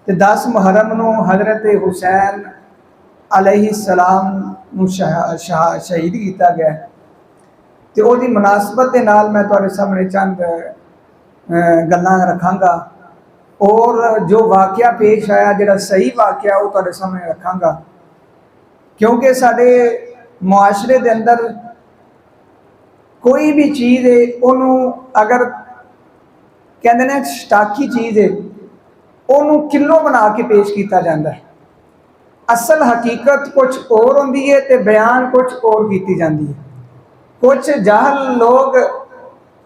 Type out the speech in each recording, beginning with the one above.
ਤੇ 10 ਮੁਹर्रम ਨੂੰ हज़रत हुसैन अलैहिस्सलाम ਨੂੰ शहीद किया गया। तो उसकी मुनासबत के नाल मैं तुहाडे सामने चंद गल्लां रखांगा और जो वाक़या पेश आया जिहड़ा सही वाक़या वो तुहाडे सामने रखांगा, क्योंकि साडे मुआशरे दे अंदर कोई भी चीज़ है उन्होंने अगर कहते हैं स्टाकी चीज़ है उन्होंने किलो बना के पेश किया जाता है। असल हकीकत कुछ और होंदी है तो बयान कुछ और की जाती है। कुछ जाहल लोग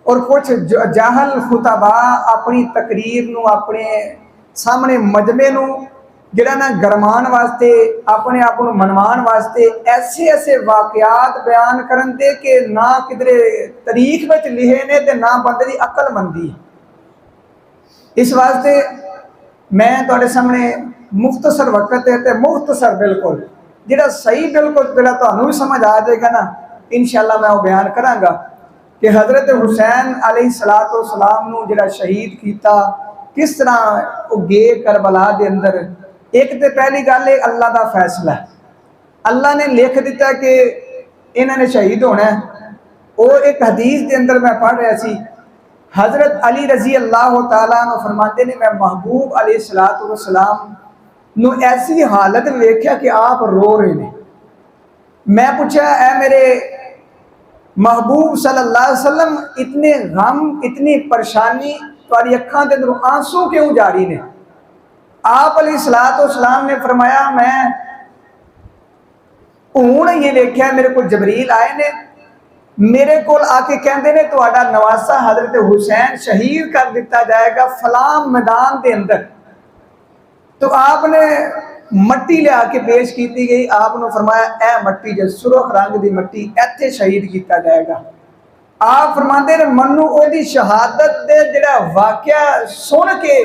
और कुछ जाहल खुताबा अपनी तकरीर नूं अपने सामने मजमे नूं जिहड़ा ना गरमान वास्ते अपने आप को मनवाण वास्ते ऐसे ऐसे वाकयात बयान करन दे कि ना किधरे तारीख में लिखे ने ते ना बंदे की अकल बनती। इस वास्ते मैं तुहाडे सामने मुख्तसर वक्त है तो मुख्तसर बिल्कुल जिहड़ा सही बिल्कुल जिहड़ा तुहानूं भी समझ आ जाएगा ना, इंशाअल्लाह मैं वो बयान करांगा कि हज़रत हुसैन अलैहिस्सलाम नूं जिहड़ा शहीद किया किस तरह वो गए करबला दे अंदर। एक तो पहली गल है अल्लाह का फैसला, अल्लाह ने लिख दिता कि इन्होंने शहीद होना है। और एक हदीस के अंदर मैं पढ़ रहा सी, हज़रत अली रजी अल्लाह तआला अन्हु फरमाते ने मैं महबूब अलैहिस्सलाम नूं ऐसी हालत वेख्या कि आप रो रहे हैं। मैं पूछा ऐ मेरे महबूब सल्लल्लाहु अलैहि वसल्लम इतने गम इतनी परेशानी तुम्हारी अखां के अंदर आंसू क्यों जारी ने? आप अलैहिस्सलाम ने फरमाया मैं हुण ये देखा मेरे को जबरील आए ने मेरे को आके कहते ने तुहाडा नवासा हज़रत हुसैन शहीद कर दिता जाएगा फलां मैदान के अंदर। तो आपने मट्टी लिया के पेश की गई, आपने फरमाया ए मट्टी जो सुरख रंग की मट्टी इत्थे शहीद किया जाएगा। आप फरमाते ने मनु ओदी शहादत दे जिहड़ा वाकया सुन के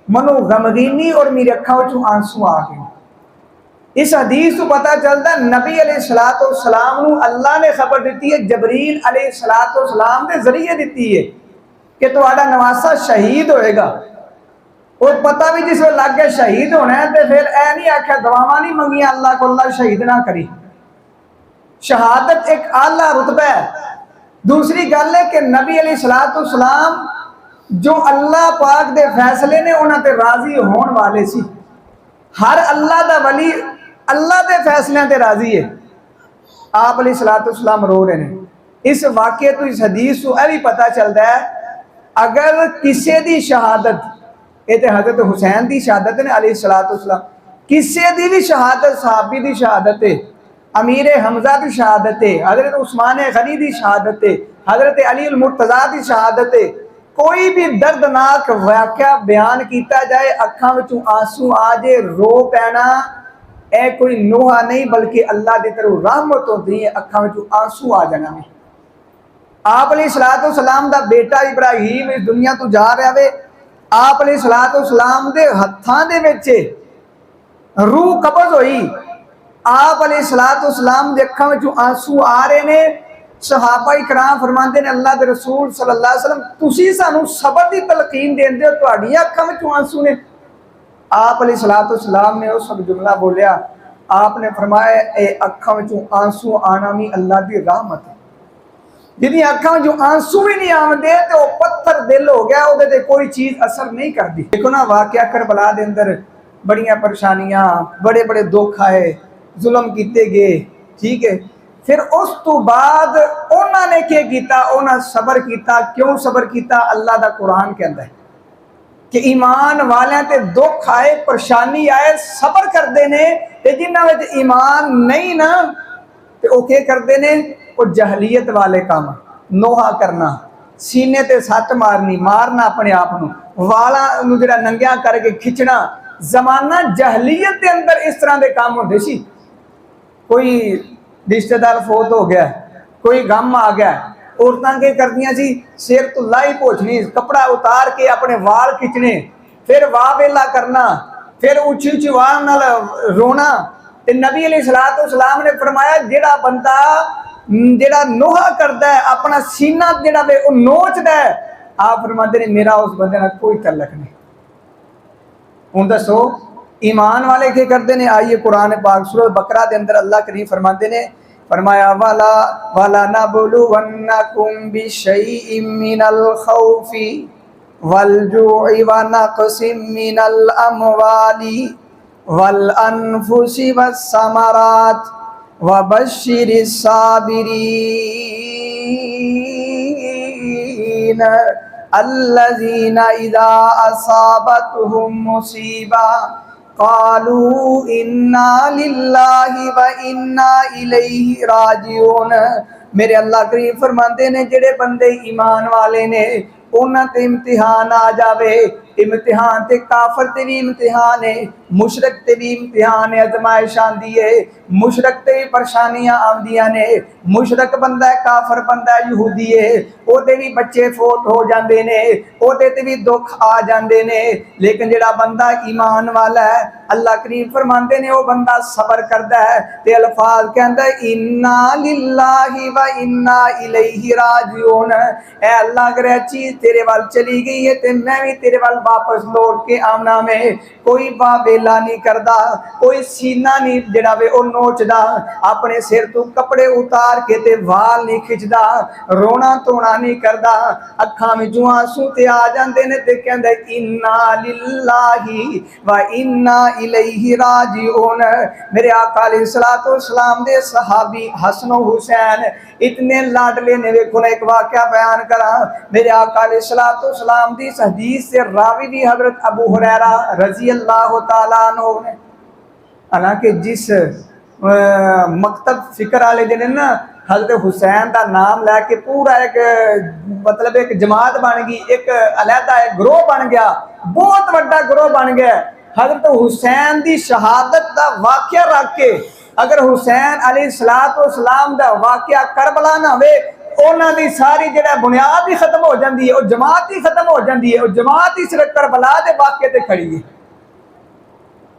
मनु गमगीनी और मेरी अखां विचों आंसू आ गए। इस हदीस को पता चलता नबी अलैहिस्सलाम नूं अल्लाह ने खबर दी है, जबरील अलैहिस्सलाम के जरिए दी है कि तुहाडा नवासा शहीद होएगा। और पता भी जिस लग गया शहीद होना है तो फिर ऐ नहीं आख्या दुआवां नहीं मंगिया अल्लाह को अल्लाह शहीद ना करी। शहादत एक आला रुतबा है। दूसरी गल है कि नबी अलैहिस्सलाम जो अल्लाह पाक दे फैसले ने उन्हां ते राजी होने वाले सी। हर अल्लाह दा वली अल्लाह के फैसलों से राजी है। आप अलैहिस्सलाम रो रहे हैं। इस वाक़े तो इस हदीस को यह भी पता चलता है अगर किसी की शहादत ये तो हज़रत हुसैन की शहादत ने अलैहिस्सलाम किसी की भी शहादत सहाबी की शहादत है, अमीर हमजा की शहादत है, हज़रत उस्मान गनी की शहादत है, हज़रत अली अल मुर्तज़ा की शहादत है, कोई भी दर्दनाक वाक़या बयान किया जाए अखां विचों आंसू आ जाए रो पैना ए कोई नोहा नहीं बल्कि अल्लाह की तरफ रहमत होती है। अखां विचों आंसू आ जाना है। आप अलैहिस्सलाम दा बेटा इब्राहीम इस दुनिया तो जा रहा है। आप अलैहिस्सलाम दे हत्थां दे विच रूह कब्ज़ हुई। आप अलैहिस्सलाम दे अखां विचों आंसू आ रहे ने। सहाबा इकराम फरमाते ने अल्लाह के रसूल सल्लल्लाहु अलैहि वसल्लम तुसी सानू सबर की तलकीन देंदे हो, तुहाडीआं अखां विचों आंसू ने। आप अलैहिस्सलाम ने उस वक्त जुमला बोलिया, आपने फरमाया ए अखां विचों आंसू आना भी अल्लाह की रहमत है। जिहदी अखां विचों आंसू भी नहीं आउंदे तो वह पत्थर दिल हो गया, उहदे ते कोई चीज़ असर नहीं करती। देखो ना वाकया करबला दे अंदर बड़ियां परेशानियां बड़े बड़े दुख आए, जुल्म किए गए, ठीक है। फिर उस तो बाद उन्होंने क्या किया, उन्होंने सबर किया। क्यों सबर किया? अल्लाह का कुरान कहता है कि ईमान वाले ते दुख आए परेशानी आए सबर करते हैं। जिन्हों में ईमान नहीं ना तो वह क्या करते हैं, वो जहलीयत वाले काम नोहा करना, सीने ते सट मारनी, मारना अपने आप को, वाला जरा नंगिया करके खिंचना। जमाना जहलीयत के अंदर इस तरह के काम होते सी। कोई रिश्तेदार फोत हो गया, कोई गम आ गया, औरतां के करदियां सी सिर तो लाई पोछनी, कपड़ा उतार के अपने वाल खिंचने, फिर वाह वेला करना, फिर उची उची वाह नाल रोना। ते नबी अलैहिस्सलाम ने फरमाया जेड़ा बंदा जेड़ा नोहा करता है अपना सीना जेड़ा वे नोचदा है, आप फरमाते ने मेरा उस बंदे नाल कोई तल्लक नहीं। हुण दसो ईमान वाले क्या करते ने? आइए कुरान पाक सूरह बकरा के अंदर अल्लाह करीम फरमाते ने, फरमाया वाला वाला नबलुवन्नकुम बिशैइन मिनल खौफि वल जुइ व नक़सिम मिनल अमवाली वल अनफुसि वस समरात व बश्शिरिस साबिरीन अल्लज़ीना इज़ा असाबतहुम मुसीबा क़ालू इन्ना लिल्लाहि व इन्ना इलैहि राजिऊन। मेरे अल्लाह करीम फरमाते ने जेड़े बंदे ईमान वाले ने उन्हां ते इम्तिहान आ जावे, इम्तिहान ते काफर ते भी इम्तिहान है, मुशरक ते भी इम्तिहान है, आजमाइश आंदी है, मुशरक ते भी परेशानियां आंदियां ने। मुशरक बंदा है, काफर बंदा है, यहूदी है, ओदे भी बच्चे फोत हो जाते ने, ओदे ते भी दुख आ जाते ने। लेकिन जेड़ा बंदा ईमान वाला है अल्लाह करीम फरमाते ने वो बंदा सबर करता है ते अल्फाज कहता है इन्ना लिल्लाहि व इन्ना इलैहि राजिऊन। ऐ अल्लाह अगर यह चीज तेरे वाल चली गई है तो मैं भी तेरे वाल वापस लौट के आना में। कोई बाबेला नहीं करता, कोई सीना नहीं जड़ा वे ओ नोचदा, अपने सिर तो कपड़े उतार के ते वाल नहीं खिंचदा, रोना धोना नहीं करता, अखां विचों आंसू ते आ जांदे ने ते कहंदा इन्ना लिल्लाहि व इन्ना इलैहि राजिऊन। मेरे आका अलैहिस्सलातु वस्सलाम दे सहाबी हसन हुसैन इतने लाडले ने। वेखो ना एक वाकया बयान करा, मेरे आका अलैहिस्सलातु वस्सलाम दी हदीस से रावी भी हजरत अबू हुरैरा रजी अल्लाह तआला अन्हु ने। हालांकि जिस मकतब फिक्र वाले जिन्हें ना हजरत हुसैन का नाम लैके पूरा एक मतलब एक जमात बन गई, एक अलहदा एक ग्रोह बन गया, बहुत बड़ा ग्रोह बन गया। हजरत हुसैन की शहादत का वाकया रख के अगर हुसैन अलैहिस्सलातु वस्सलाम का वाकया करबला ना हो, उन्हां दी सारी जिहड़ा बुनियाद ही खत्म हो जाती है, जमात ही खत्म हो जाती है, जमात ही सिर्फ करबला के वाकये ते खड़ी है।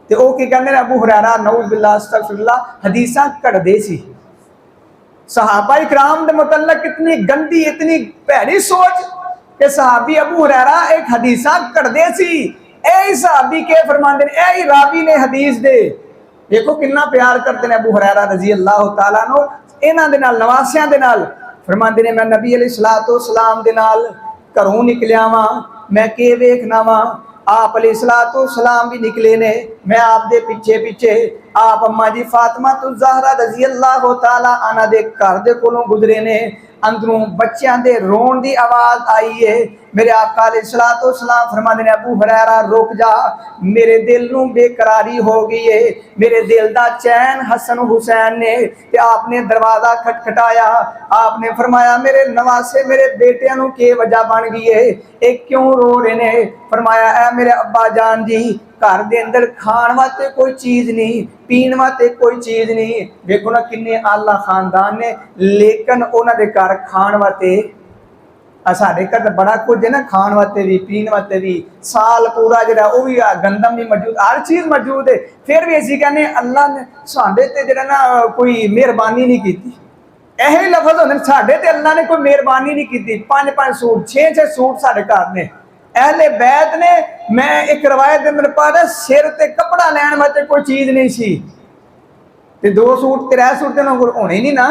ते ओ की कहंदे ने अबू हुरैरा नऊज़ बिल्लाह अस्तगफिरुल्लाह हदीसां कढ़दे सी। सहाबा इकराम दे मुतल्लक इतनी गंदी इतनी भैड़ी सोच कि सहाबी अबू हुरैरा एक हदीसां कढ़दे सी। ए सहाबी के फरमांदे ने, ए रावी ने हदीस दे। देखो कितना प्यार करते हैं अबू हुरैरा रजी अल्लाह तआला अन्हु इन्हां दे नाल, नवासियां दे नाल। फरमांदे ने मैं नबी अलैहिस्सलातु वस्सलाम दे नाल घरों निकलिया वां, मैं के वेखना वां, आप अलैहिस्सलातु वस्सलाम भी निकले ने, मैं आप दे पीछे पीछे आप अम्मा जी फातिमा तुल ज़हरा रज़ी अल्लाह तआला अन्हा दे घर दे कोलों गुजरे ने। अंदरों बच्चों के रोन की आवाज़ आई है। मेरे आका अलैहिस्सलातु वस्सलाम फरमाते ने अबू हुरैरा रुक जा, मेरे दिल नूं बेकरारी हो गई है, मेरे दिल का चैन हसन हुसैन ने। ते आपने दरवाज़ा खटखटाया, आपने फरमाया मेरे नवासे मेरे बेटियां नूं के वजह बन गई है, एक क्यों रो रहे ने? फरमाया ऐ मेरे अब्बा जान जी घर के अंदर खाण वास्ते कोई चीज़ नहीं, पीण वास्ते कोई चीज़ नहीं। देखो ना किन्ने आला खानदान ने, लेकिन उन्होंने घर खाण वास्ते साढ़े घर बड़ा कुछ है ना, खाण वास्ते भी पीण वास्ते भी, साल पूरा जरा वो भी गंदम भी मौजूद, हर चीज़ मौजूद है। फिर भी असीं कहने अल्लाह ने साढ़े ते जरा ना कोई मेहरबानी नहीं की। यही लफज होंदे साढ़े ते अल्लाह ने कोई मेहरबानी नहीं की। 5-5 सूट 6-6 सूट साढ़े घर ने, अहले बैत ने। मैं एक रवायत के अंदर पढ़ा सिर ते कपड़ा लैन वास्ते कोई चीज़ नहीं सी, ते 2 सूट 3 सूट तो होने नहीं ना।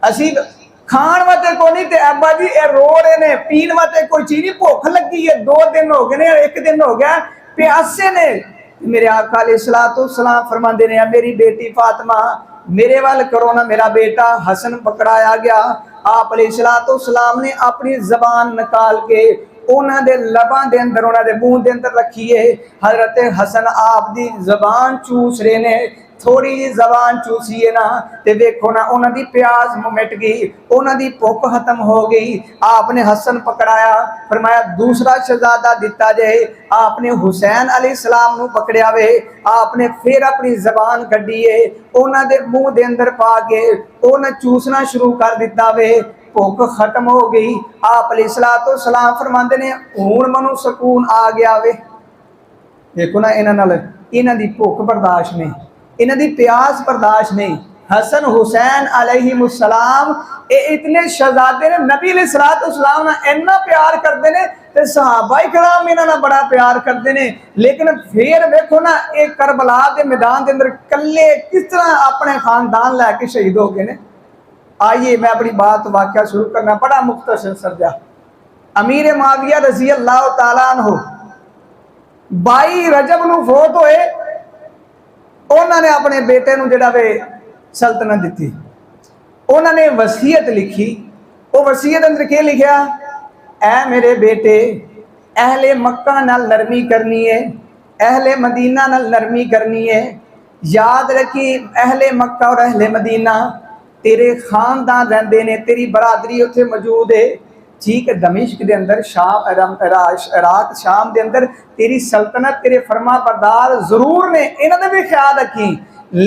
असी खाण वास्ते कोई नहीं, ते अब्बा जी ए रो रहे ने, पीण वास्ते कोई चीज़ नहीं, भुख लगी है 2 दिन हो गए ने, 1 दिन हो गया प्यासे ने। मेरे आका अलैहिस्सलातु वस्सलाम फरमाते ने मेरी बेटी फातिमा मेरे वाल करो ना, मेरा बेटा हसन पकड़ाया गया। आप अलैहिस्सलातु वस्सलाम ने अपनी जबान निकाल के उन्हां दे लबां दे अंदर उन्हां दे मुंह दे अंदर रखी है। हजरत हसन आप दी जबान चूस रहे ने, थोड़ी जी जबान चूसी है ना, ते देखो ना उन्हां दी प्यास मिट गई, उन्हां दी भुख खत्म हो गई। आपने हसन पकड़ाया, फरमाया दूसरा शहजादा दिता जाए। आपने हुसैन अलैहिस्सलाम नूं पकड़िया वे, आपने फिर अपनी जबान कड्डी है, उन्हां दे मुंह दे अंदर पा के उन्हें चूसना शुरू कर दिता वे। भुख खत्म हो गई। आप अलैहिस्सलातु वस्सलाम फरमाते ने हुण मनु सुकून आ गया वे। देखो ना इन्हां दी भुख बर्दाश्त नहीं, इन्हां दी प्यास बर्दाश्त नहीं। हसन हुसैन अलैहिमुस्सलाम ये इतने शहजादे ने, नबी अलैहिस्सलातु वस्सलाम ना इन्ना प्यार करते हैं ਤੇ ਸਹਾਬਾ ਇਕਰਾਮ ਇਹਨਾਂ ਨਾਲ ਬੜਾ ਪਿਆਰ ਕਰਦੇ ਨੇ। लेकिन फिर वेखो ना ये करबला के मैदान के अंदर कल्ले किस तरह अपने खानदान लैके शहीद हो गए ने। आइए मैं अपनी बात वाक्या शुरू करना, बड़ा मुख्तसर सर्जा। अमीर माविया रजी अल्लाह तआला अन्हु 22 रजब नूं फौत होए, उन्होंने अपने बेटे नूं जिहड़ा वे सल्तनत दी। उन्होंने वसीयत लिखी। वो वसीयत अंदर क्या लिखा? ऐ मेरे बेटे, अहले मक्का नाल नरमी करनी है, अहले मदीना नाल नरमी करनी है। याद रखी अहले मक्का और अहले मदीना तेरे खानदान रहंदे ने, तेरी बरादरी उत्थे मौजूद है। ठीक है, दमिश्क के अंदर शाम इराक शाम के अंदर तेरी सल्तनत तेरे फरमा बरदार जरूर ने, इन्हां दा भी ख्याल रखी।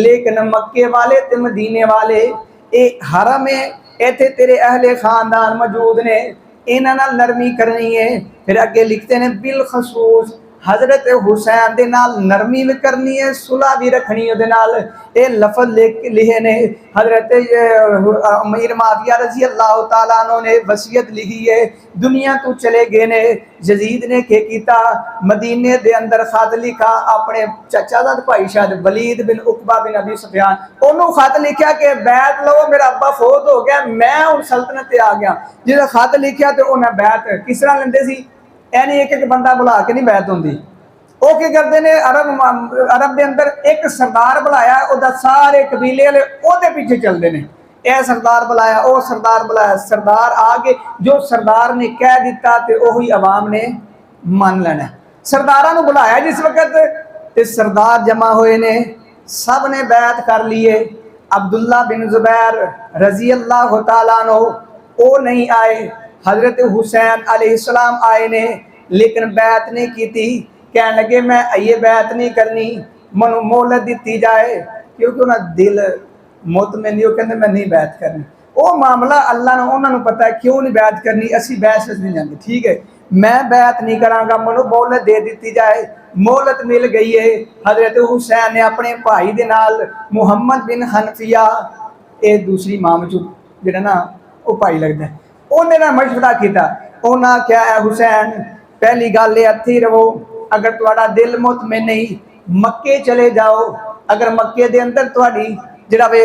लेकिन मक्के वाले ते मदीने वाले ये हरम है, इत्थे तेरे अहले खानदान मौजूद ने, इन्हां नाल नरमी करनी है। फिर अगे लिखते हैं बिल खसूस हजरत हुसैन दे नाल नरमी भी करनी है, सुलह भी रखनी है। ये लफज लिखे ने हजरत अमीर माविया रजी अल्लाह तआला अन्हु ने वसीयत लिखी है। दुनिया तो चले गए ने। यजीद ने क्या किया? मदीने दे अंदर खत लिखा अपने चाचा दा भाई शायद वलीद बिन उकबा बिन अबी सुफियान, उन्होंने खत लिखा कि बैत लो, मेरा अब्बा फौत हो गया, मैं हुण सल्तनत ते आ गया। जो खत लिखा तो उन्हें बैत किस तरह लेंदे सी? यानी एक एक बंदा बुला के नहीं बैत होंदी। वो की करते हैं अरब के अंदर एक सरदार बुलाया, उहदा सारे कबीले वाले उहदे पीछे चलते हैं। यह सरदार बुलाया, वो सरदार बुलाया, सरदार आ गए, जो सरदार ने कह दिता तो वही अवाम ने मान लेना। सरदारां नूं बुलाया जिस वक्त ते सरदार जमा हुए ने, सब ने बैत कर लिए। अब्दुल्ला बिन जुबैर रजी अल्लाह तआला अन्हु वो नहीं आए, हजरत हुसैन अलैहिस्सलाम आए ने, लेकिन बैत नहीं की थी। कह लगे मैं ये बैत नहीं करनी, मनु मोहलत दी जाए, क्योंकि उन्हें दिल मुतमिन नहीं, वो कहते मैं नहीं बैत करनी। वो मामला अल्लाह ने उन्होंने पता है क्यों नहीं बैत करनी, असी बहस नहीं जाते। ठीक है, मैं बैत नहीं करांगा, मनु मोहलत दे दी जाए। मोहलत मिल गई है। हजरत हुसैन ने अपने भाई दे नाल मुहम्मद बिन हनफिया, ये दूसरी माम चो जिहड़ा ना वो भाई लगता है, उन्हें मशवरा किया। उन्हें आख्या है हुसैन पहली गल इत्थे रहो, अगर तुहाडा दिल मुतमिन नहीं मक्के चले जाओ। अगर मक्के दे अंदर तुहाडी जिहड़ा वे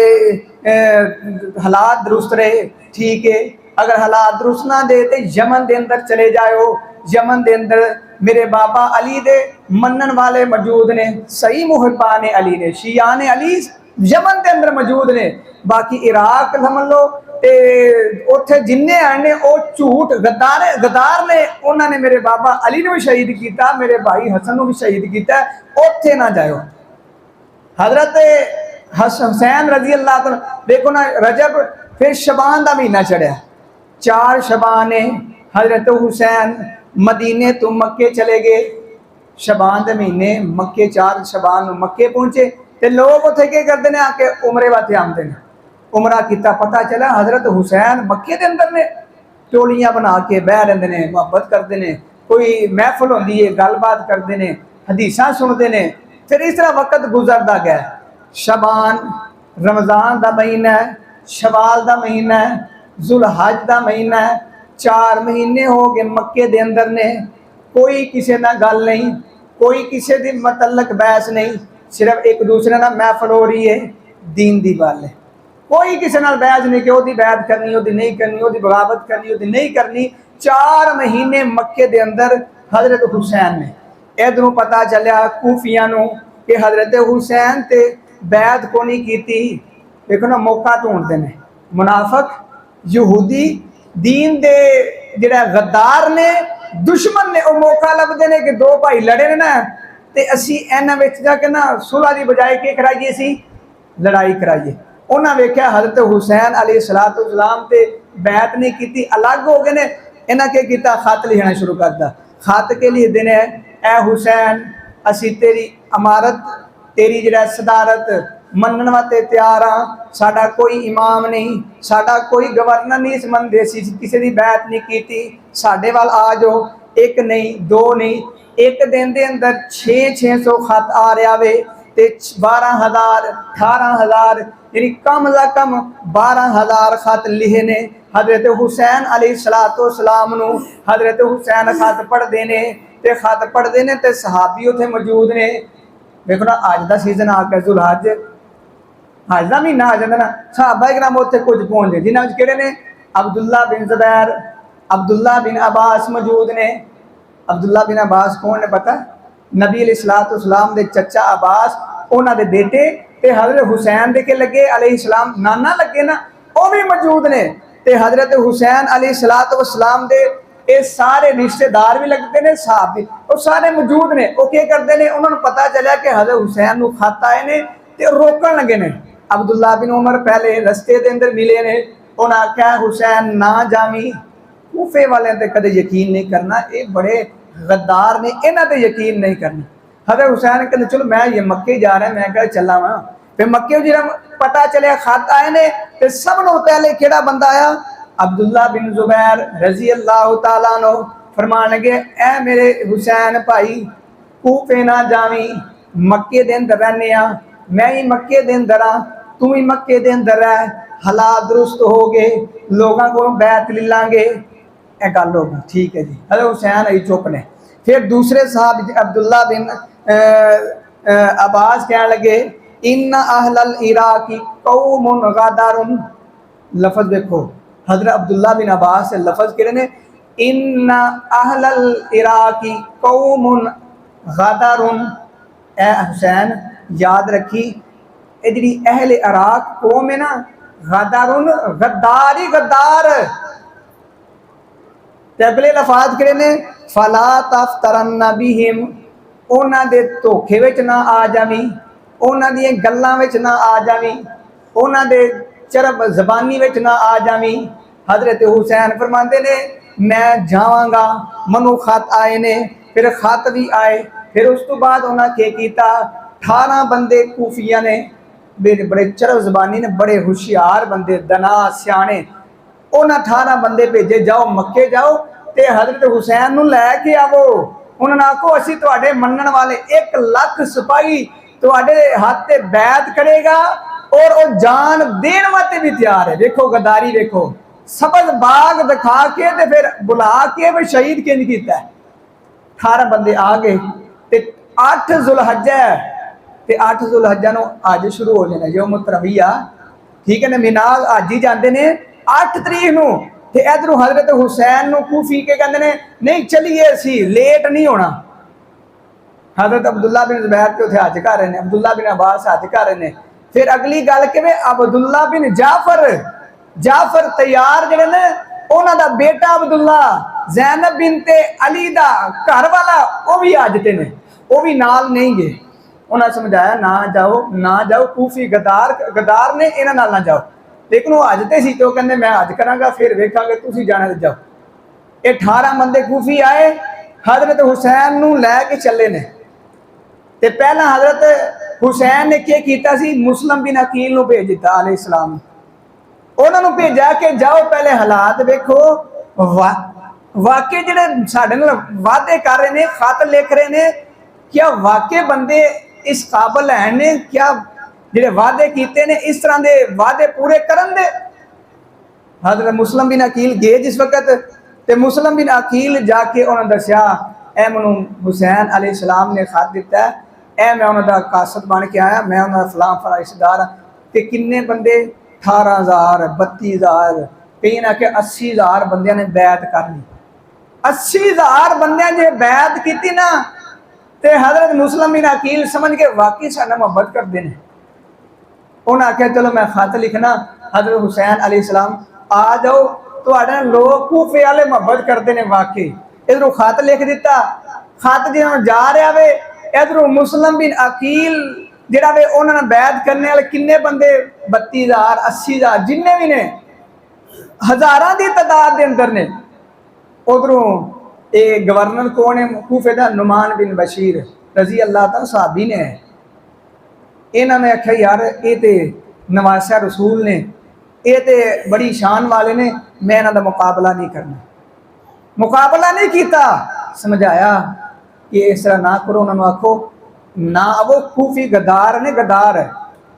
हालात दुरुस्त रहे, ठीक है। अगर हालात दुरुस्त ना दे तो यमन दे अंदर चले जाओ। यमन दे अंदर मेरे बाबा अली दे मनन वाले मौजूद ने, सही मुहब्बान अली ने, शियान अली यमन दे अंदर मौजूद ने। बाकी इराक समझ लो ते उत्थे जिन्ने आए ने वो झूठ गद्दार ने। उन्होंने मेरे बाबा अली ने भी शहीद किया, मेरे भाई हसन को भी शहीद किया। उत्थे ना जाओ। हजरत हुसैन रजी अल्लाह तआला देखो ना, रजब फिर शबान का महीना चढ़िया, 4 शबान है। हजरत हुसैन मदीने तो मक्के चले गए, शबान के महीने मक्के 4 शबान मक्के पहुंचे। तो लोग उत्थे क्या करते हैं, आके उमरे वास्ते आते हैं। उमरा किया, पता चला हजरत हुसैन मक्के के अंदर ने, टोलियां बना के बह रहे हैं, मुहब्बत करते हैं, कोई महफिल होती है, गलबात करते हैं, हदीसा सुनते हैं। फिर इस तरह वक्त गुजरता गया। शबान रमज़ान का महीना है, शवाल का महीना है, जुलहज का महीना है, 4 महीने हो गए मक्के के अंदर ने। कोई किसी ना गल नहीं, कोई किसी की मतलक बहस नहीं, सिर्फ एक दूसरे ना महफिल हो रही है, दीन की गल है। कोई किसी नाल बहस नहीं कि ओदी बैत करनी, ओदी नहीं करनी, ओदी बगावत करनी, ओदी नहीं करनी। 4 महीने मक्के दे अंदर हजरत हुसैन ने, इधरों पता चलिया कूफिया नूं कि हजरत हुसैन ते बैत को नहीं की। देखो ना, मौका ढूंढते हैं मुनाफक यहूदी दीन दे जिहड़ा गद्दार ने, दुश्मन ने, वो मौका लभदे ने कि 2 भाई लड़े ने ना, ते असी इन्हां विच जाके ना सुलह दी बजाय की कराइए, सी लड़ाई कराइए। उन्हें वेख्या हजरत हुसैन अलैहिस्सलाम ते बैत नहीं की, अलग हो गए ने। इन्हें क्या किया, खत लिखना शुरू कर दिया। खत के लिखते हैं, ए हुसैन असी तेरी अमारत, तेरी जिहड़ा सदारत मनन वास्ते तैयार हाँ। साडा कोई इमाम नहीं, साडा कोई गवर्नर नहीं, इस मंदे किसी की बैत नहीं की। साडे वाल आ जाओ, 1 नहीं 2 नहीं, एक दिन के अंदर 600 खत आ रहा वे। ਤੇ 12,000 18,000 यानी कम अज कम 12,000 खत लिखे ने हजरत हुसैन अलैहिस्सलाम नूं। हजरत हुसैन खत पढ़ते ने ते खत पढ़ते ने ते सहाबी उत्थे मौजूद ने। देखो ना अज का सीजन आ गया जुलहज, हज का महीना आ जाता ना, सहाबा इकराम उत्थे कुछ पहुंच गए जिन्हां विच किहड़े ने अब्दुल्ला बिन ज़ुबैर, अब्दुल्ला बिन अब्बास मौजूद ने। अब्दुल्ला बिन अब्बास कौन ने पता? नबी अलैहिस्सलाम दे चचा अब्बास, उन्हां दे बेटे ते हजरत हुसैन दे के लगे अलैहिस्सलाम नाना लगे ना, वो भी मौजूद ने। ते हजरत हुसैन अलैहिस्सलाम दे ये सारे रिश्तेदार भी लगते हैं, साहब भी, वो सारे मौजूद ने। वो क्या करते हैं, उन्होंने पता चलिया कि हजरत हुसैन को खत आए ने ते रोकन लगे ने। अब्दुल्ला बिन उमर पहले रस्ते के अंदर मिले ने, उन्हें आख्या हुसैन ना जावी, कूफे वाले ते कदे यकीन नहीं करना, ये बड़े गद्दार ने, इन्हां ते यकीन नहीं करना। हजरत हुसैन कहते चलो मैं ये मक्के जा रहा, मैं क्या चला वा। फिर मक्के जो पता चलिया खत आए ने, ते सब नो पहले केड़ा बंदा आया? अब्दुल्ला बिन ज़ुबैर रजी अल्लाह तआला अन्हु फरमान लगे, ए मेरे हुसैन भाई कूफे ना जावी, मक्के दे अंदर रहने आ, मैं ही मक्के दे अंदर आ, तू ही मक्के दे अंदर रह, हालात दुरुस्त हो गए, लोगों को बैत ले लांगे, ए गल हो गई, ठीक है जी। हजरत हुसैन आई चुप ने। फिर दूसरे साहब अब्दुल्ला बिन अब्बास कहने लगे, इन्ना अहलल इराकी कौमुन गदारुन, लफज देखो हजरत अब्दुल्ला बिन अब्बास से लफज किहड़े ने, इन्ना अहलल इराकी कौमुन गदारुन। ए हुसैन याद रखी, ये जी अहल इराक कौम है ना, गदारुन गद्दार ही गद्दार। ते अगले लफाज किहड़े ने, फला तफ्तरन बिहिम, उन्हां दे धोखे विच ना आ जावी, उन्हां दी गल्लां विच ना आ जावी, उन्हां दे चरब जबानी विच ना आ जावी। हजरत हुसैन फरमाते ने मैं जावांगा, मनु खत आए ने, फिर खत भी आए, फिर उस तो बाद उन्हें क्या किया, 18 बंदे कूफिया ने, बड़े चरब जबानी ने, बड़े होशियार बंदे, दना सियाने, उन्हें 18 बंदे भेजे, जाओ मक्के जाओ ते हजरत हुसैन नूं लैके आवो। उन्होंने आखो असी तुहाडे मनण वाले 1 लाख सिपाही तुहाडे हाथ ते बैत करेगा और वो जान देने वास्ते भी तैयार है। देखो गद्दारी, देखो सबज बाग दिखा के ते फिर बुला के भी शहीद किंज कीता। 18 बंदे आ गए ते 8 जुलहज्जा ते 8 जुलहज्जा नूं अज शुरू हो जाना यौम तरविया, ठीक है ना, मिनाल अज ही जाते हैं 8 तरीक नूं। ते इधरों हजरत हुसैन नूं कूफी के कहते हैं नहीं चलिए असी लेट नहीं होना। हजरत अब्दुल्ला बिन ज़ुबैर ते उत्थे हज कर रहे हैं, अब्दुल्ला बिन अब्बास हज कर रहे हैं। फिर अगली गल कि अब्दुल्ला बिन जाफर तैयार जिहड़े ने, उन्हां दा बेटा अब्दुल्ला, ज़ैनब बिनते अली दा घर वाला, वो भी हज ते ने, वो भी नाल नहीं गए। उन्हें समझाया ना जाओ ना जाओ, कूफी गद्दार ने, इन्हां नाल ना जाओ। लेकिन वो हज ते सी तो कहंदे मैं हज करांगा, फिर वेखांगे, तुसीं जाना ते जाओ। ये 18 बंदे कूफी आए, हजरत हुसैन नूं लैके चले ने। ते पहला हजरत हुसैन ने क्या किया सी, मुस्लिम बिन अकील नूं भेज दिता अलैहिस्सलाम, उन्होंने भेजा कि जाओ पहले हालात देखो, वाकई जिहड़े साडे नाल वादे कर रहे ने, खत लिख रहे ने, क्या वाकई बंदे इस काबिल है ने, क्या जिहड़े वादे कीते ने इस तरह के वादे पूरे करन दे। हजरत मुस्लिम बिन अकील गए जिस वक्त, ते मुस्लिम बिन अकील जाके उन्होंने दसिया ए मैनू हुसैन अलैहिस्सलाम ने खत दिता है, ए मैं उन्होंने कासत बन के आया, मैं उन्होंने फलां फलां रिश्तेदार हाँ। ते किन्ने बंदे, 18,000 32,000, कई ने आखे 80,000 बंदियां ने बैत कर ली। 80,000 बंदियां ने बैत की ना, ते हजरत मुस्लिम बिन अकील समझ के वाकई साडे मुहब्बत करते हैं। उन्हें आख्या चलो मैं खत लिखना, हजरत हुसैन अलैहिस्सलाम आ जाओ, तो लोग कूफे वाले मुहब्बत करते हैं वाकई। इधरों खत लिख दिता, खत जो जा रहा वे, इधरों मुस्लिम बिन अकील जिहड़ा वे उन्होंने बैत करने वाले किन्ने बंदे, 32,000 80,000 जिन्ने भी ने, हज़ारां की तादाद के अंदर ने। उधरों ये गवर्नर कौन है कूफे का, नुमान बिन बशीर रजी अल्लाह तआला सहाबी ने। इन्होंने आख्या यार ये तो नवासा रसूल ने, ये तो बड़ी शान वाले ने, मैं इन्हों का मुकाबला नहीं करना। मुकाबला नहीं किया, समझाया कि इस तरह ना करो, उन्होंने आखो ना वो खूफी गदार ने, गदार है,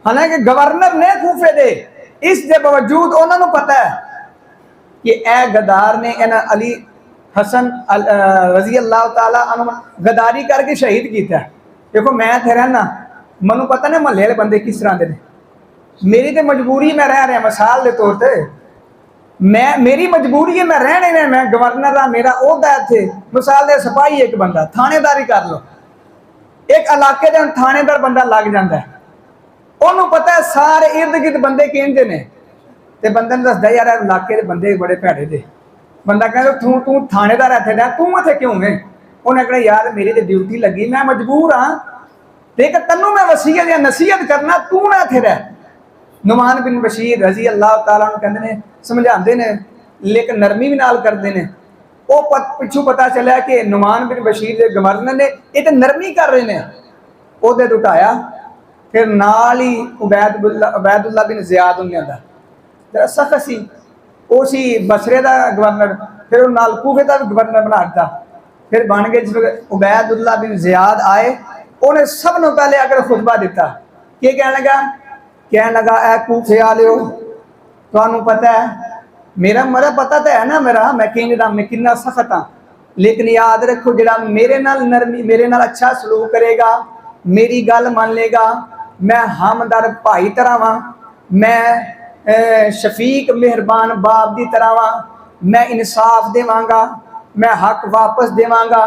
हालांकि गवर्नर ने खूफे दे, इस दे बावजूद उन्होंने पता है कि ए गदार ने इन्हें अली हसन रजी अल्लाह तआला अन्हु गदारी करके शहीद किया। देखो मैं इत्थे रहना, मैनू पता ने महल्ले वाले बंदे किस तरह के, मेरी तो मजबूरी मैं रह रहा मिसाल के तौर पर, मैं मेरी मजबूरी है मैं रहने में, मैं गवर्नर हाँ, मेरा ओहदा इत्थे मिसाल दे सिपाही एक बंदा थानेदारी कर लो, एक इलाके के थानेदार बंदा लग जाता है, उन्होंने पता है सारे इर्द गिर्द बंदे कहते हैं, तो बंदे ने दसदा यार इलाके के बंदे बड़े भैड़े थे, बंदा कहता तू तू थानेदार इत्थे रह, तू इत्थे क्यों है, उन्हें कहना यार मेरी तो ड्यूटी लगी, मैं मजबूर हाँ, लेकिन तैनू मैं वसीयत या नसीहत करना, तू ना इत्थे रह। नुमान बिन बशीर रजी अल्लाह तआला कहते हैं समझाते हैं, लेकिन नरमी भी नाल करते हैं। वो पिछू पता चलिया कि नुमान बिन बशीर के गवर्नर ने ये तो नरमी कर रहे हैं, ओहदे तो उठाया, फिर नाल ही उबैदुल्ला बिन ज़ियाद उन्हें आंदा जरा सख्त सी, वो सी बसरे का गवर्नर, फिर वो नाल कूफे का भी गवर्नर बना दिता, फिर बन गए जिस उबैदुल्ला बिन ज़ियाद आए, उन्हें सब नु पहले आकर खुतबा दिता, कि कहने लगा ए कूफे वालिओ, तुहानू पता है मेरा मरा पता तो है ना मेरा, मैं किंग दा, मैं कितना सख्त हाँ, लेकिन याद रखो जिहड़ा मेरे नाल नरमी, मेरे नाल अच्छा सलूक करेगा, मेरी गल मान लेगा, मैं हमदर्द भाई तरह वां, मैं शफीक मेहरबान बाप की तरह वां, मैं इंसाफ देवांगा, मैं हक वापस देवांगा,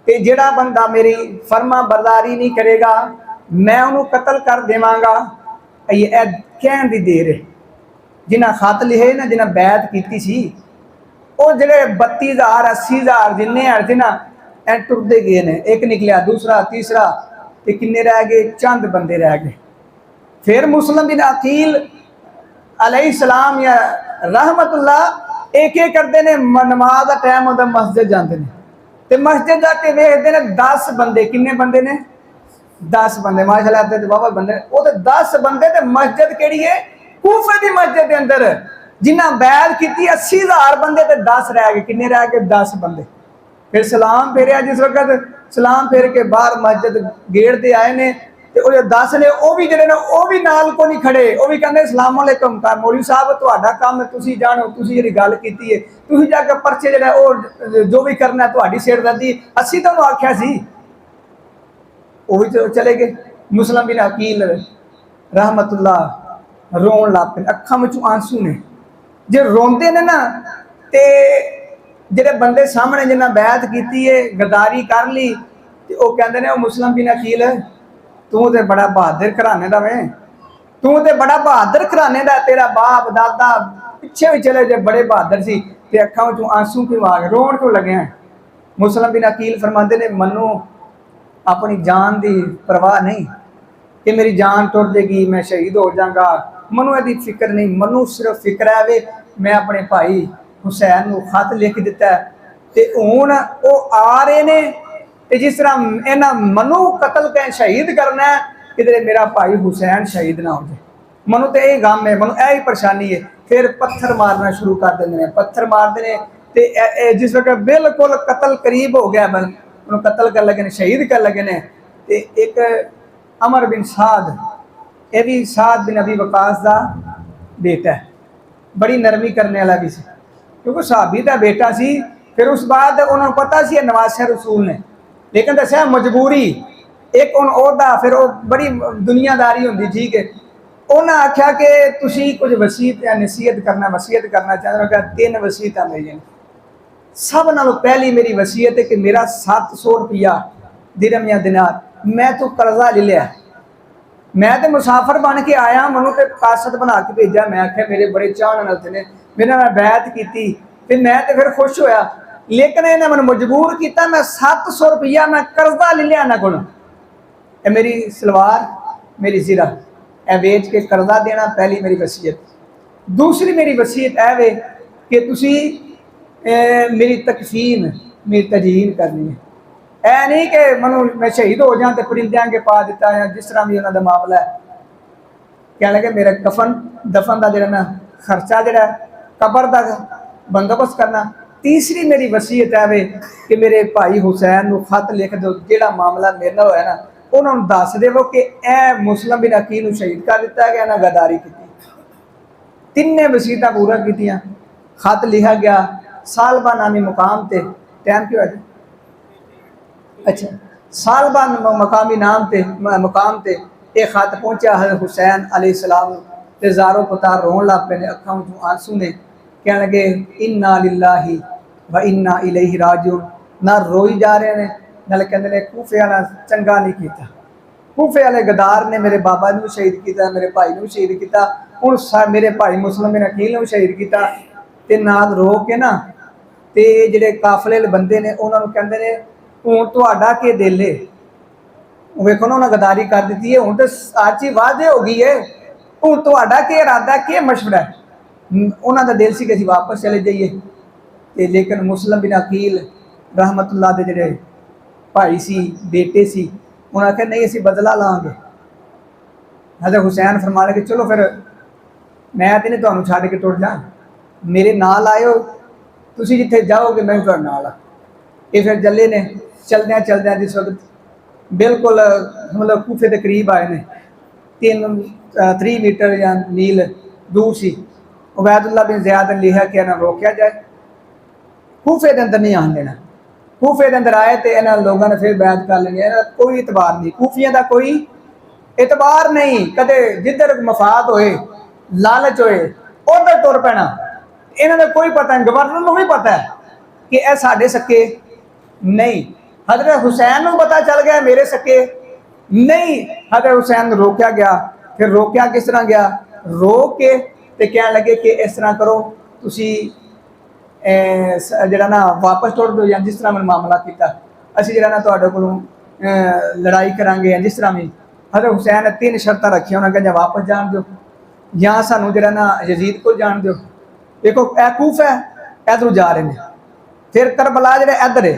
ते जिहड़ा बंदा मेरी फरमा बरदारी नहीं करेगा मैं उन्होंने कतल कर देवांगा। ये कहण दी देर है, जिन्हें खत लिखे ना, जिन्हें बैत की सी, वो जो 32,000 80,000 जिन्ने अर्ज ना ए टुरते गए ने, एक निकलिया, दूसरा, तीसरा, तो किन्ने रह गए, चंद बंदे रह गए। फिर मुस्लिम बिन अकील अलैहिस्सलाम या रहमतुल्लाह एक एक करते ने, नमाज का टाइम होता मस्जिद जाते हैं, तो मस्जिद जाके वेखते हैं 10 बंदे, किन्ने बंदे ने 10 बंदे, माशाअल्लाह ते बाबा बंदे, वो तो 10 बंदे, तो मस्जिद केड़ी है, कूफे की मस्जिद के अंदर, जिन्हें बैत की 80,000 बंदे, तो 10 रह गए, किन्ने रह गए 10 बंदे। फिर सलाम फेरिया, जिस वक्त सलाम फेर के बाहर मस्जिद गेट से आए ने, तो वो 10 ने वो भी जड़े ने वो भी नाल को नहीं खड़े, वो भी कहते अस्सलाम वालेकुम, मौलवी साहब तुहाडा काम है, तुसी जानो, तुसी जिहड़ी गल कीती है, तुसी जाके परचे जिहड़ा वो जो भी करना है तुहाडी सिरदर्दी, असीं तुहानूं आख्या सी, वो भी चले गए। मुस्लिम बिन अकील रहमतुल्लाह रोन लग पे, अखां विचों आंसू ने, जे रोंदे ने ना, ते जिहड़े बंदे सामने जिन्हें बैत की है, गद्दारी कर ली, तो वो कहते हैं मुस्लिम बिन अकील तू तो बड़ा बहादुर घराने का वे, तू तो बड़ा बहादुर घराने का, तेरा बाप दादा पिछे भी चले जे बड़े बहादुर सी, ते अखां विचों आंसू क्यों आ गए, रोन क्यों लगे हैं। मुस्लिम बिन अकील फरमाते ने मनु अपनी जान की परवाह नहीं कि मेरी जान टुर जाएगी, मैं शहीद हो जाऊंगा, मनु यदि फिक्र नहीं, मनु सिर्फ फिक्र है वे मैं अपने भाई हुसैन को खत लिख दिता है, तो हुण वो आ रहे ने, तो जिस तरह इन्हां मनु कतल कर शहीद करना है, किधरे मेरा भाई हुसैन शहीद ना हो जाए, मनु तो यही गम है, मनु यही परेशानी है। फिर पत्थर मारना शुरू कर देंगे, पत्थर मारते हैं, तो जिस वक्त बिल्कुल कतल करीब हो गया, उन्होंने कतल कर लगे ने, शहीद कर लगे ने, तो एक अमर बिन साद, यह भी साद बिन अबी वकास का बेटा है, बड़ी नरमी करने वाला भी सी, क्योंकि सहाबी का बेटा सी। फिर उस बाद उन्होंने पता सी नवासे रसूल ने, लेकिन दसिया मजबूरी एक उहदा, फिर वो बड़ी दुनियादारी होंगी, ठीक है, उन्हें आख्या कि तुसी कुछ वसीयत या नसीहत करना चाहते हो, 3 वसीयत मेरी, सब नालों पहली मेरी वसीयत है कि मेरा 700 रुपया दिरहम या दिनार मैं तो कर्जा ले लिया, मैं तो मुसाफर बन के आया, मैनू तो कासत बना के भेजा, मैं आख्या मेरे बड़े चाहने वाले ने, मेरे मैं बैत की, फिर मैं तो फिर खुश होया, लेकिन इन्हें मैंने मजबूर किया, मैं 700 रुपया मैं कर्जा ले लिया इन्हों को, मेरी सलवार मेरी ज़िरा ए वेच के कर्जा देना, पहली मेरी वसीयत। दूसरी मेरी वसीयत है वे कि तुसी मेरी तकफीन, मेरी तजीन करनी है, ऐ नहीं कि मनु मैं शहीद हो जाऊँ तो परिंदियां के पा दिता है, जिस तरह भी उन्होंने मामला है, कह लगे मेरा कफन दफन का जो खर्चा जोड़ा कबर का बंदोबस्त करना। तीसरी मेरी वसीयत है वे कि मेरे भाई हुसैन को खत लिख दो, जोड़ा मामला मेरे होया ना उन्होंने दस देवो कि ए मुस्लिम बिन अकील नूं शहीद कर दिता गया, इन्हें गद्दारी की। तिने वसीयतां पूरा कीतियां। खत लिखा गया सालबा नामी मुकाम ते, टाइम क्यों है? अच्छा, सालबा मकामी नाम ते मुकाम ते एक खत पहुंचा हज़रत हुसैन अलैहिस्सलाम ते ज़ारो पुतार रोन लग पे, अखां विचों आंसू ने, कह लगे इन्ना लिल्लाहि व इन्ना इलैहि राजिऊन। ना रोई जा रहे हैं, नाले कहंदे ने कूफे वाला चंगा नहीं किया, कूफे वाले गदार ने मेरे बाबा नूं शहीद किया, मेरे भाई नूं शहीद किया, हुण मेरे भाई मुस्लिम बिन अकील नूं शहीद किया। ते नाल रो के ना ते जिहड़े काफले बंदे ने उन्हां नूं कहंदे ने हुण तुहाडा के दिल है? वेखो ना उन्हें गद्दारी कर दी है, हुण तो आज ही वादे हो गई है, हुण तुहाडा के इरादा के मशवरा है? उन्हां दा दिल सी कि असीं वापस चले जाइए, ते लेकिन मुस्लिम बिन अकील रहमतुल्लाह दे जिहड़े भाई सी, बेटे सी, उन्हें आख्या नहीं असीं बदला लांगे। हज़रत हुसैन फरमा लगे चलो फिर मैं तो नहीं तुहानूं छड्ड के टुर जा, मेरे नाल आयो, तुसीं जिथे जाओगे मैं भी तुहाडे नाल आ। ये फिर चले ने, चलद्यां चलद्यां जिस वक्त बिल्कुल मतलब कूफे के करीब आए ने, 3 मीटर या मील दूर सी, उबैदुल्लाह बिन ज़ियाद ने लिखा कि इन्हें रोकया जाए, कूफे के अंदर नहीं आन देना। कूफे के अंदर आए तो इन्होंने लोगों ने फिर बैत कर लेनी, कोई इतबार नहीं, कूफिया का कोई इतबार नहीं, कदे जिधर मफाद होए, लालच होए, उधर तुर पैना। इन्होंने कोई पता नहीं, गवर्नर को भी पता है कि यह साढ़े सके नहीं। हज़रत हुसैन को पता चल गया मेरे सके नहीं, हज़रत हुसैन रोकया गया। फिर रोकया किस तरह गया? रोक के ते कहने लगे कि इस तरह करो, तुसी जरा ना वापस टुर दो, या जिस तरह मैंने मामला किया असीं जरा ना तुहाडे कोलों लड़ाई करांगे, या जिस तरह भी। हज़रत हुसैन ने 3 शर्तां रखियां, उन्होंने कहा वापस जान दो, या सानू जरा ना यजीद को जान दो। देखो ए कूफा है, इधरों जा रहे हैं, फिर करबला जो इधर है।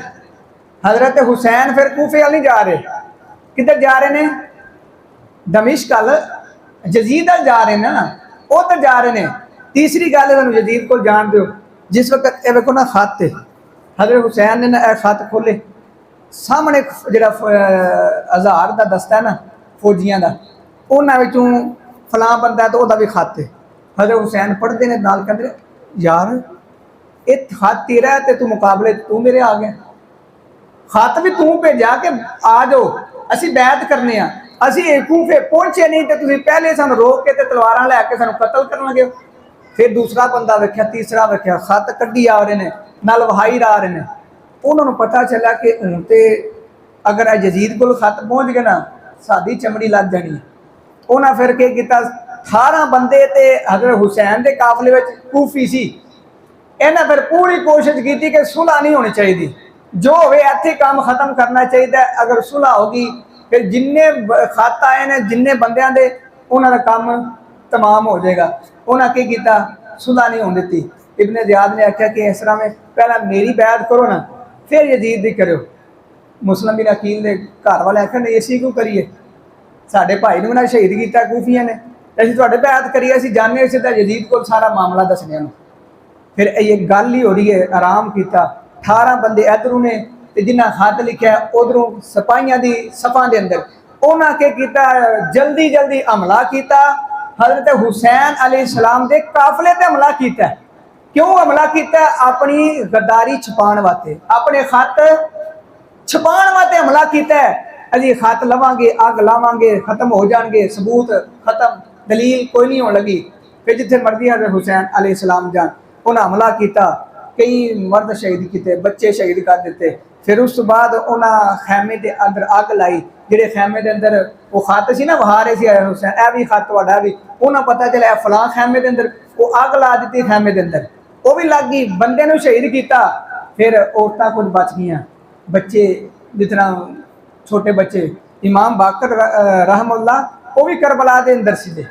हज़रत हुसैन फिर कूफे वाल नहीं जा रहे, किधर जा रहे हैं? दमिश्क अल, यजीद अल जा रहे हैं ना, उधर जा रहे हैं। तीसरी गल है यजीद को जान दो। जिस वक्त ये वेखो ना खत है, हज़रत हुसैन ने ना खत खोले, सामने जो 1000 का दस्ता है ना फौजियों का, उन्होंने फलां बंदा तो वह भी खत है। हज़रत हुसैन पढ़ते हैं, नाल कहते यार ये खत तेरा है, तो तू मुकाबले तू मेरे आ गया, खत भी तू भेजा कि आ जाओ असीं बैत करने, असीं कूफे पहुंचे नहीं तो तुसीं पहले सानूं रोक के तलवारां लैके सानूं कतल कर लगे। फिर दूसरा बंदा वेख्या, तीसरा वेख्या, खत कड्ढी आ रहे हैं, नाल वहाई आ रहे हैं। उन्होंने पता चला कि हुण ते अगर यजीद कोल खत पहुँच गए ना, साडी चमड़ी लग जानी है। उन्हें फिर के किया, 18 बंदे ते हज़रत हुसैन के काफले में कूफी सी, इन्हें फिर पूरी कोशिश की कि सुलह नहीं होनी चाहिए, जो हो इत्थे काम खत्म करना चाहिए। अगर सुलह होगी फिर जिन्ने खत आए ने, जिन्ने बंदियां दे, उन्होंने काम तमाम हो जाएगा। उन्हें क्या किया, सुलह नहीं होने दी। इब्ने ज़ियाद ने आख्या कि इस तरह में पहला मेरी बैत करो ना, फिर यजीद दी करो। मुस्लिम बिन अकील ने घर वाले आख्या नहीं असीं क्यों करिए, साढ़े भाई ने ना शहीद किया कूफिया ने, असीं तुहाडे बैत करिए, असीं जाने सीधा यजीद को सारा मामला दसने। फिर ये गल ही हो रही है, आराम किया। 18 बंदे इधरों ने, जिन्हें खत लिखा उधरों सिपाहियों की सफा के अंदर, उन्हें क्या किया, जल्दी जल्दी हमला किया। हज़रत हुसैन अलैहिस्सलाम के काफले पर हमला किया। क्यों हमला किया? अपनी गद्दारी छुपाने वास्ते, अपने खत छुपाने वास्ते हमला किया। अभी खत लवांगे, अग लावांगे, खत्म हो जाएंगे, सबूत खत्म, दलील कोई नहीं होने लगी। फिर जिथे मर्जी हज़रत हुसैन अलैहिस्सलाम जान, उन्हें हमला किया, कई मर्द शहीद किए, बच्चे शहीद कर दिते। फिर उस बाद उन्हें खैमे के अंदर अग लाई, जिहड़े खैमे के अंदर वो खत सी ना वहा रहे थे हुसैन, ए भी खत तुहाडा भी, उन्हें पता चलिया फलां खैमे के अंदर, वो अग ला दी खैमे के अंदर, वो भी लग गई, बंदे नूं शहीद किया। फिर औरतां कुछ बच गई, बच्चे जितना छोटे बच्चे, इमाम बाकर रहमुल्लाह वो भी करबला के अंदर सीधे,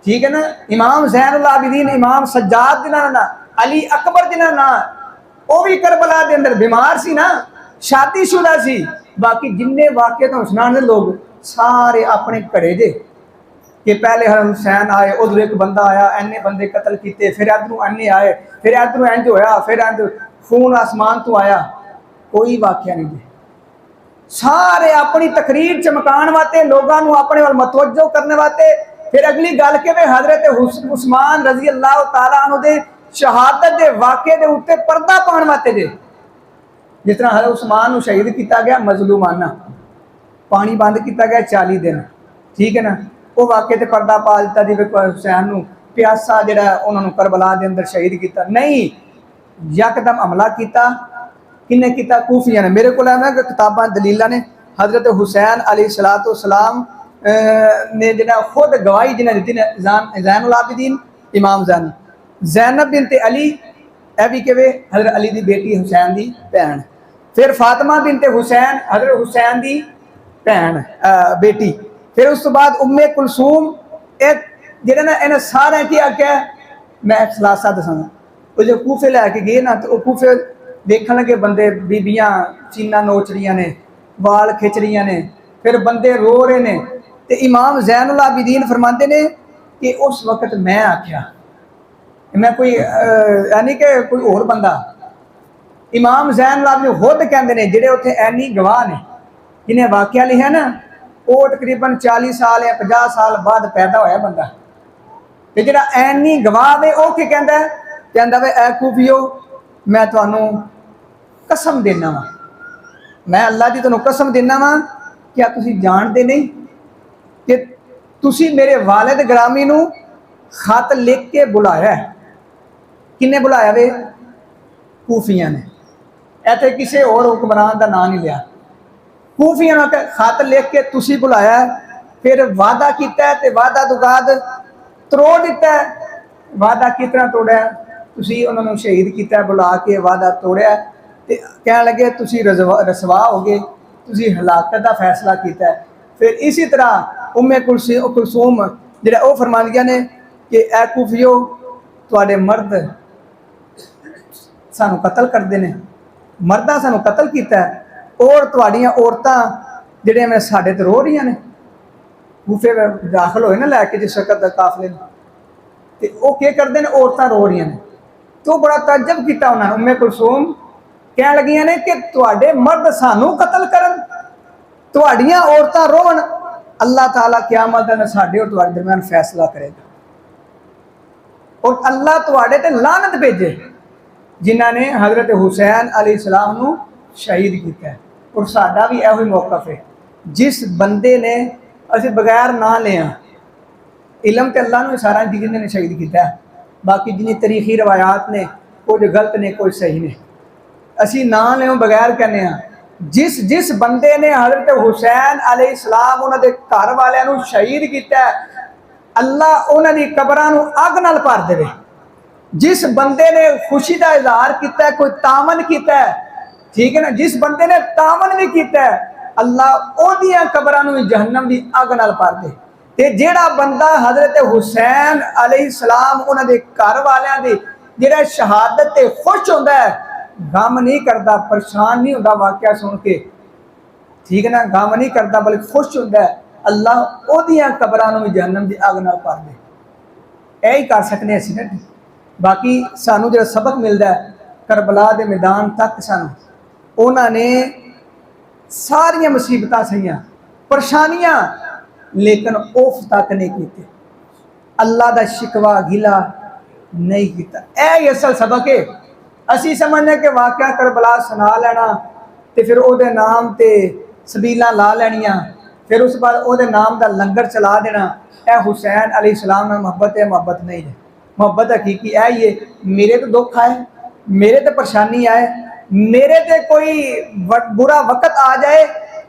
ठीक है ना। इमाम ज़ैनुल आबिदीन, इमाम सज्जाद जिन्होंने ना, अली अकबर जिन्होंने ना, वो भी करबला के अंदर बीमार सी ना, शादीशुदा सी। बाकी जिन्ने वाक़े तो सुनाने लोग सारे अपने घड़े जे कि पहले हुसैन आए, उधर एक बंदा आया, इन्ने बंदे कतल किए, फिर इधरों इन्ने आए, फिर इधरों इंज होया, फिर इंज खून आसमान तो आया। कोई वाक़या नहीं है। सारे अपनी तकरीर चमकाने वास्ते, लोगों को अपने वाल मतवज्जो करने वास्ते। फिर अगली गल कि हजरत उस्मान रजी अल्लाह तआला अन्हु दे शहादत के वाक़े के उत्ते पर्दा पाने वास्ते जे। जिस तरह हजरत उस्मान को शहीद किया गया मजलूमाना, पानी बंद किया गया 40 दिन, ठीक है ना, वो वाक़े ते पर्दा पा दिता जी हुसैन को प्यासा जिहड़ा उन्होंने करबला के अंदर शहीद किया नहीं, यकदम हमला किया। किन्ने किया? कूफिया ने। मेरे को किताबां दलीलां ने हजरत हुसैन अलैहिस्सलाम ने जिन्हें खुद गवाही जिन्हें दी ने ज़ैनुल आबिदीन इमाम ज़ैनब बिनते अली, यह भी कहे हजरत अली की बेटी हुसैन की भैन। फिर फातिमा बिनते हुसैन हजरत हुसैन की भैन बेटी। फिर उस तो बाद उम्मे कुलसूम, जिन्हें ना इन्हें सारे की आख्या मैं खलासा दसांगा। वो जो कूफे लैके गए ना तो कूफे देखने लगे बंदे, बीबियां चीना नोच रही ने, वाल खिंच रही ने, फिर बंदे रो रहे ने। तो इमाम ज़ैनुल आबिदीन फरमाते ने कि उस वक्त मैं आख्या, मैं कोई यानी कि कोई होर बंदा, इमाम ज़ैनुल आबिदीन खुद कहते हैं जिहड़े उत्थे ऐनी गवाह ने जिन्हें वाक़या लिखा ना, वो तकरीबन 40 साल या 50 साल बाद पैदा होया बंदा। तो जिहड़ा ऐनी गवाह है वह की कहता है, कहता वे ऐ कूफियो मैं तुहानू कसम देना वा, मैं अल्लाह की तुहानू कसम देना वा, क्या तुसी जानते नहीं कि तुसी मेरे वालिद ग्रामी नू खत लिख के बुलाया है। किन्ने बुलाया वे? कूफिया ने। इत्थे किसी और हुक्मरान का नाम नहीं लिया, कूफिया ने खत लिख के तुसी बुलाया, फिर वादा किया ते वादा तो बाद तरोड़ दिता है। वादा किस तरह तोड़ा? तुसी उन्होंने शहीद किया, बुला के वादा तोड़िया, तो कह लगे तुसी रसवा हो गए, तुसी हलाकत का फैसला किया। फिर इसी तरह उम्मे कुलसूम जिहड़ा वो फरमांदियां ने कि ऐ कूफियो तुहाडे मर्द सानू कतल करते हैं, मर्दा सानू कतल किया, और तुहाड़ियां औरतां जिहड़ियां मैं साडे ते रो रही ने। कूफे दाखिल होए ना लैके जिस वक्त काफले, तो वह क्या करते हैं? औरतां रो रही ने। तो बड़ा तजब किया उन्होंने। उम्मे कुलसूम कह लगियां ने कि तुहाडे मर्द सानू कतल करन, तुहाड़ियां औरतां रोवन, अल्लाह ताला क़यामत दिन साडे और तुहाडे दरम्यान फैसला करेगा, और अल्लाह तुहाडे ते लानत भेजे जिन्होंने हजरत हुसैन अलैहिस्सलाम नू शहीद किया। और साडा भी यही मौकफ है, जिस बंदे ने असीं बगैर ना लिया इलम तो अल्लाह ने सारा जिन्हें शहीद किया, बाकी जिन्नी तरीखी रवायात ने कुछ गलत ने कुछ सही ने, असी ना लियो बगैर कहने जिस जिस बंदे ने हजरत हुसैन अलैहिस्सलाम उन्होंने घर वालों शहीद किया, अल्लाह उन्होंने कबरां नूं अग नाल भर देवे। जिस बंदे ने खुशी का इजहार किया, कोई तामन किया, ठीक है ना, जिस बंदे ने तामन भी किया, अल्लाह ओदियां कबरां नूं जहन्नम की अग नाल भर दे। ते जेड़ा बंदा हजरत हुसैन अलैहिस्सलाम उन्होंने घर वालों की जेड़ा शहादत ते खुश होता है, गम नहीं करता, परेशान नहीं होता वाकया सुन के, ठीक है ना, गम नहीं करता बल्कि खुश होता है, अल्लाह ओदियां कबरां नूं जहन्नम की अग नाल भर दे। यही कर सकते असीं ना। बाकी सानू जो सबक मिलता है करबला के मैदान तक, सानू उन्होंने सारिया मुसीबतां सहियां, परेशानियां, लेकिन उफ तक नहीं की, अल्लाह का शिकवा गिला नहीं किया। यह असल सबक है। असी समझने कि वाकया करबला सुना लेना तो फिर वो नाम ते सबीला ला लैनियां, फिर उस बाद वो नाम का लंगर चला देना, यह हुसैन अलैहिस्सलाम में मोहब्बत है? मोहब्बत नहीं है। मोहब्बत हकीकी यही है, मेरे तो दुख आए, मेरे तो परेशानी आए, मेरे ते कोई बुरा वक्त आ जाए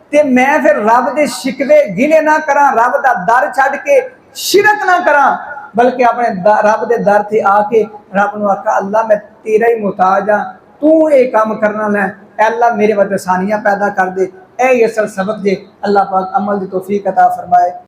तो मैं फिर रब के शिकवे गिले ना करा, रब का दर छड़ के शिरक ना करा, बल्कि अपने रब के दर से आके रब को आखा अल्लाह मैं तेरा ही मुहताज हाँ, तू ये काम करना लै, अल्लाह मेरे वास्ते आसानियां पैदा कर दे। यही असल सबक जे। अल्लाह पाक अमल की तौफीक अता फरमाए।